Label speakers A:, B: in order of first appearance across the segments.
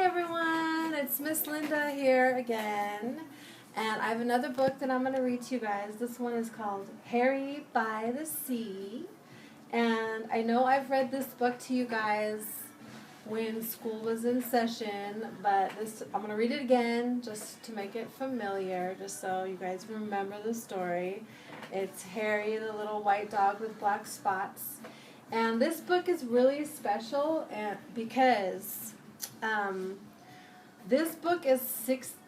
A: everyone, it's Miss Linda here again, and I have another book that I'm going to read to you guys. This one is called Harry by the Sea, and I know I've read this book to you guys when school was in session, but I'm going to read it again just to make it familiar, just so you guys remember the story. It's Harry, the little white dog with black spots. And this book is really special because this book is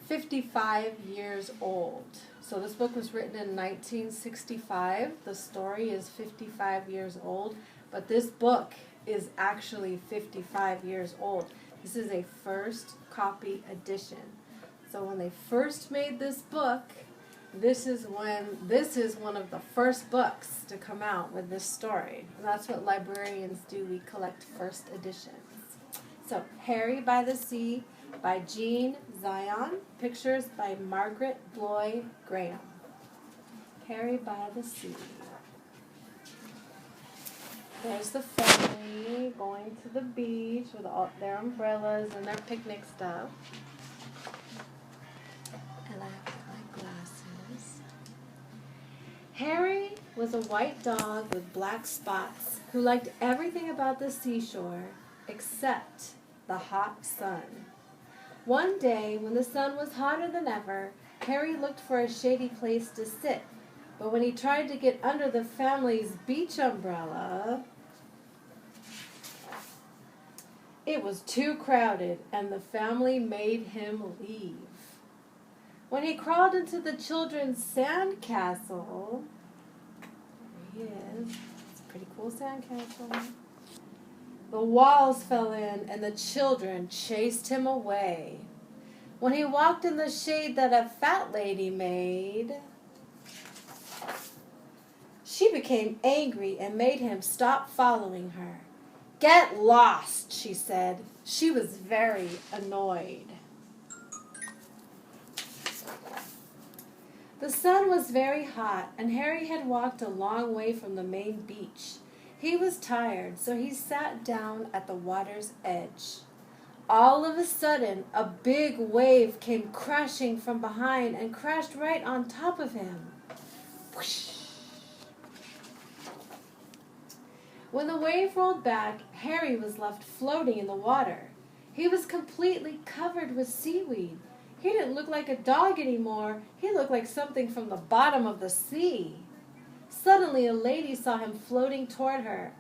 A: 55 years old. So this book was written in 1965. The story is 55 years old, but this book is actually 55 years old. This is a first copy edition. So when they first made this book, this is one of the first books to come out with this story. And that's what librarians do. We collect first editions. So, Harry by the Sea by Jean Zion. Pictures by Margaret Bloy Graham. Harry by the Sea. There's the family going to the beach with all their umbrellas and their picnic stuff. And I have my glasses. Harry was a white dog with black spots who liked everything about the seashore except the hot sun. One day, when the sun was hotter than ever, Harry looked for a shady place to sit. But when he tried to get under the family's beach umbrella, it was too crowded, and the family made him leave. When he crawled into the children's sand castle, there he is. It's a pretty cool sand castle. The walls fell in, and the children chased him away. When he walked in the shade that a fat lady made, she became angry and made him stop following her. "Get lost," she said. She was very annoyed. The sun was very hot, and Harry had walked a long way from the main beach. He was tired, so he sat down at the water's edge. All of a sudden, a big wave came crashing from behind and crashed right on top of him. Whoosh! When the wave rolled back, Harry was left floating in the water. He was completely covered with seaweed. He didn't look like a dog anymore. He looked like something from the bottom of the sea. Suddenly, a lady saw him floating toward her.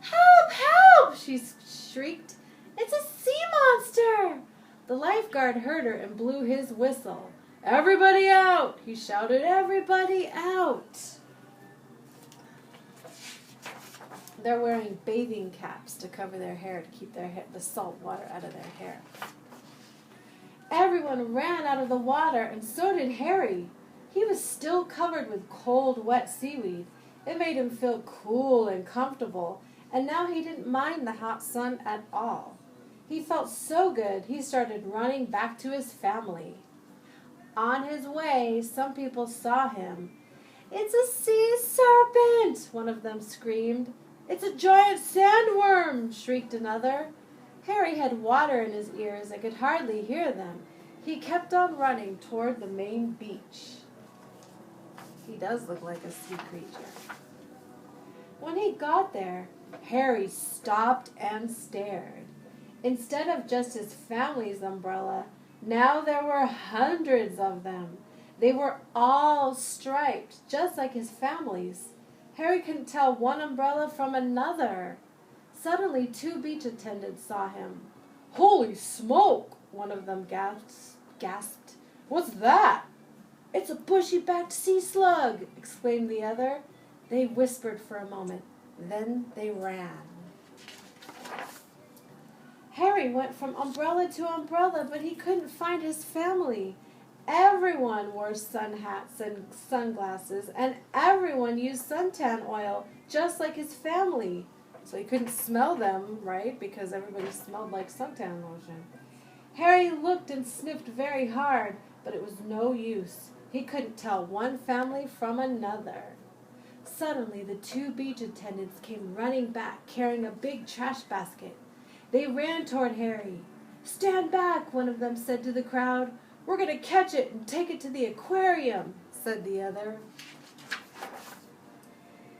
A: "Help! Help!" she shrieked. "It's a sea monster!" The lifeguard heard her and blew his whistle. "Everybody out!" he shouted. "Everybody out!" They're wearing bathing caps to cover their hair, to keep the salt water out of their hair. Everyone ran out of the water, and so did Harry. He was still covered with cold, wet seaweed. It made him feel cool and comfortable, and now he didn't mind the hot sun at all. He felt so good, he started running back to his family. On his way, some people saw him. "It's a sea serpent!" one of them screamed. "It's a giant sandworm!" shrieked another. Harry had water in his ears and could hardly hear them. He kept on running toward the main beach. He does look like a sea creature. When he got there, Harry stopped and stared. Instead of just his family's umbrella, now there were hundreds of them. They were all striped, just like his family's. Harry couldn't tell one umbrella from another. Suddenly, 2 beach attendants saw him. "Holy smoke!" one of them gasped. "What's that?" "It's a bushy-backed sea slug!" exclaimed the other. They whispered for a moment. Then they ran. Harry went from umbrella to umbrella, but he couldn't find his family. Everyone wore sun hats and sunglasses, and everyone used suntan oil, just like his family. So he couldn't smell them, right, because everybody smelled like suntan lotion. Harry looked and sniffed very hard, but it was no use. He couldn't tell one family from another. Suddenly, the 2 beach attendants came running back, carrying a big trash basket. They ran toward Harry. "Stand back," one of them said to the crowd. "We're going to catch it and take it to the aquarium," said the other.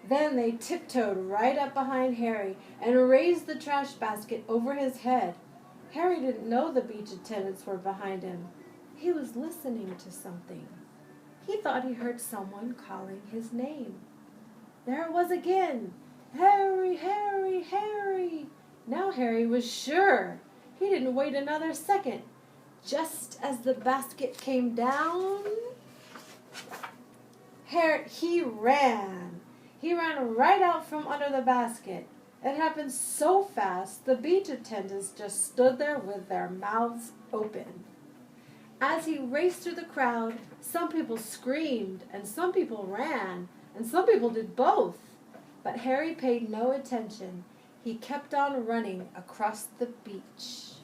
A: Then they tiptoed right up behind Harry and raised the trash basket over his head. Harry didn't know the beach attendants were behind him. He was listening to something. He thought he heard someone calling his name. There it was again. "Harry, Harry, Harry." Now Harry was sure. He didn't wait another second. Just as the basket came down, he ran. He ran right out from under the basket. It happened so fast, the beach attendants just stood there with their mouths open. As he raced through the crowd, some people screamed, and some people ran, and some people did both. But Harry paid no attention. He kept on running across the beach.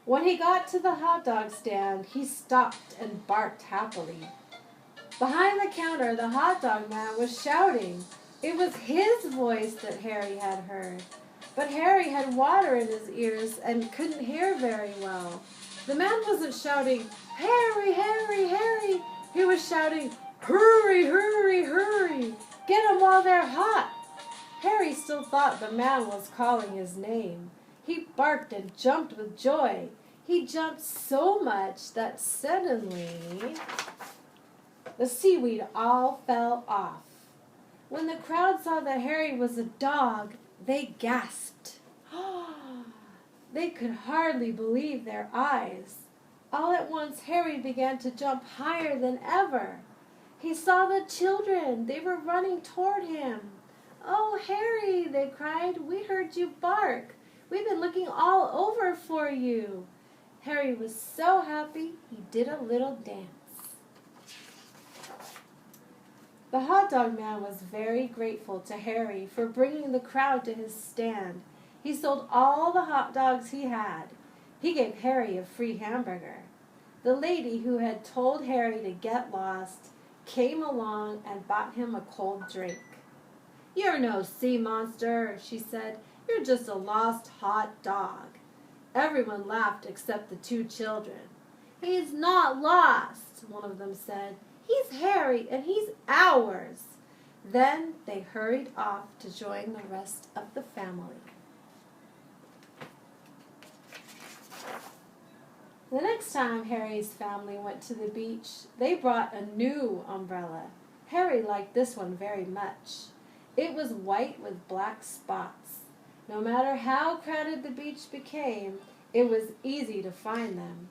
A: When he got to the hot dog stand, he stopped and barked happily. Behind the counter, the hot dog man was shouting. It was his voice that Harry had heard. But Harry had water in his ears and couldn't hear very well. The man wasn't shouting, "Harry, Harry, Harry." He was shouting, "Hurry, hurry, hurry. Get 'em while they're hot." Harry still thought the man was calling his name. He barked and jumped with joy. He jumped so much that suddenly the seaweed all fell off. When the crowd saw that Harry was a dog, they gasped. They could hardly believe their eyes. All at once, Harry began to jump higher than ever. He saw the children. They were running toward him. "Oh, Harry," they cried, "we heard you bark. We've been looking all over for you." Harry was so happy, he did a little dance. The hot dog man was very grateful to Harry for bringing the crowd to his stand. He sold all the hot dogs he had. He gave Harry a free hamburger. The lady who had told Harry to get lost came along and bought him a cold drink. "You're no sea monster," she said. "You're just a lost hot dog." Everyone laughed except the two children. "He's not lost," one of them said. "He's Harry, and he's ours." Then they hurried off to join the rest of the family. The next time Harry's family went to the beach, they brought a new umbrella. Harry liked this one very much. It was white with black spots. No matter how crowded the beach became, it was easy to find them.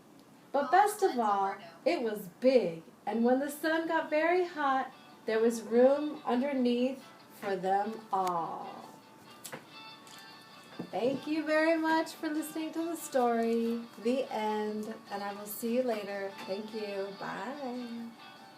A: But best of all, it was big, and when the sun got very hot, there was room underneath for them all. Thank you very much for listening to the story. The end. And I will see you later. Thank you. Bye.